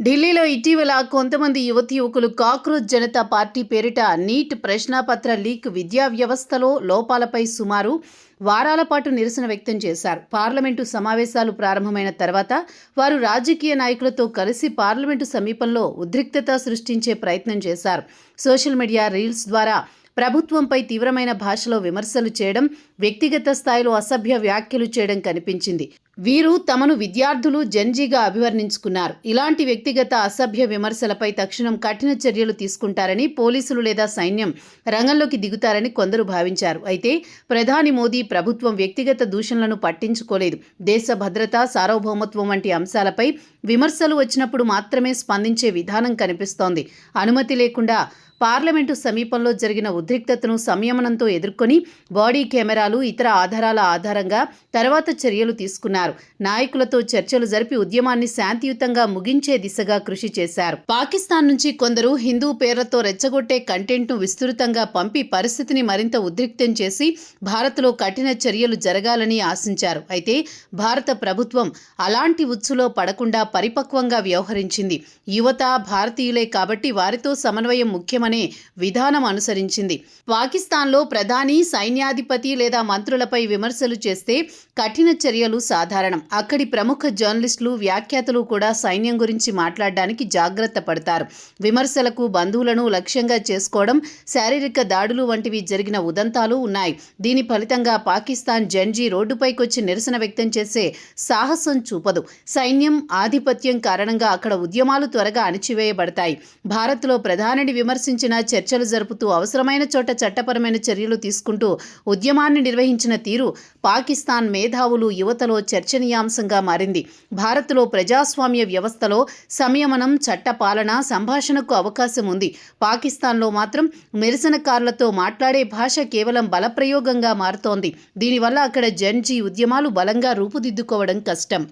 ఢిల్లీలో ఇటీవల కొంతమంది యువకులు కాక్రోచ్ జనతా పార్టీ పేరిట నీట్ ప్రశ్నాపత్ర లీక్ విద్యా వ్యవస్థలో లోపాలపై సుమారు వారాల పాటు నిరసన వ్యక్తం చేశారు. పార్లమెంటు సమావేశాలు ప్రారంభమైన తర్వాత వారు రాజకీయ నాయకులతో కలిసి పార్లమెంటు సమీపంలో ఉద్రిక్తత సృష్టించే ప్రయత్నం చేశారు. సోషల్ మీడియా రీల్స్ ద్వారా ప్రభుత్వంపై తీవ్రమైన భాషలో విమర్శలు చేయడం, వ్యక్తిగత స్థాయిలో అసభ్య వ్యాఖ్యలు చేయడం కనిపించింది. వీరు తమను విద్యార్థులు జెన్జీగా అభివర్ణించుకున్నారు. ఇలాంటి వ్యక్తిగత అసభ్య విమర్శలపై తక్షణం కఠిన చర్యలు తీసుకుంటారని, పోలీసులు లేదా సైన్యం రంగంలోకి దిగుతారని కొందరు భావించారు. అయితే ప్రధాని మోదీ ప్రభుత్వం వ్యక్తిగత దూషణలను పట్టించుకోలేదు. దేశ భద్రత, సార్వభౌమత్వం వంటి అంశాలపై విమర్శలు వచ్చినప్పుడు మాత్రమే స్పందించే విధానం కనిపిస్తోంది. అనుమతి లేకుండా పార్లమెంటు సమీపంలో జరిగిన ఉద్రిక్తతను సంయమనంతో ఎదుర్కొని బాడీ కెమెరాలు, ఇతర ఆధారాల ఆధారంగా తర్వాత చర్యలు తీసుకున్నారు. నాయకులతో చర్చలు జరిపి ఉద్యమాన్ని శాంతియుతంగా ముగించే దిశగా కృషి చేశారు. పాకిస్తాన్ నుంచి కొందరు హిందూ పేర్లతో రెచ్చగొట్టే కంటెంట్ను విస్తృతంగా పంపి పరిస్థితిని మరింత ఉద్రిక్తం చేసి భారత్లో కఠిన చర్యలు జరగాలని ఆశించారు. అయితే భారత ప్రభుత్వం అలాంటి ఉచ్చులో పడకుండా పరిపక్వంగా వ్యవహరించింది. యువత భారతీయులే కాబట్టి వారితో సమన్వయం ముఖ్యమని విధానం అనుసరించింది. పాకిస్తాన్లో ప్రధాని, సైన్యాధిపతి లేదా మంత్రులపై విమర్శలు చేస్తే కఠిన చర్యలు సాధారణం. అక్కడి ప్రముఖ జర్నలిస్టులు, వ్యాఖ్యాతలు కూడా సైన్యం గురించి మాట్లాడడానికి జాగ్రత్త పడతారు. విమర్శలకు బంధువులను లక్ష్యంగా చేసుకోవడం, శారీరక దాడులు వంటివి జరిగిన ఉదంతాలు ఉన్నాయి. దీని ఫలితంగా పాకిస్తాన్ జెన్జీ రోడ్డుపైకొచ్చి నిరసన వ్యక్తం చేసే సాహసం చూపదు. సైన్యం ఆధిపత్యం కారణంగా అక్కడ ఉద్యమాలు త్వరగా అణిచివేయబడతాయి. భారత్లో ప్రధానిని విమర్శించిన చర్చలు జరుపుతూ అవసరమైన చోట చట్టపరమైన చర్యలు తీసుకుంటూ ఉద్యమాన్ని నిర్వహించిన తీరు పాకిస్తాన్ మేధావులు, యువతలో చర్చనీయాంశంగా మారింది. భారత్లో ప్రజాస్వామ్య వ్యవస్థలో సంయమనం, చట్టపాలన, సంభాషణకు అవకాశం ఉంది. పాకిస్తాన్లో మాత్రం నిరసనకారులతో మాట్లాడే భాష కేవలం బలప్రయోగంగా మారుతోంది. దీనివల్ల అక్కడ జెన్జీ ఉద్యమాలు బలంగా రూపుదిద్దుకోవడం కష్టం.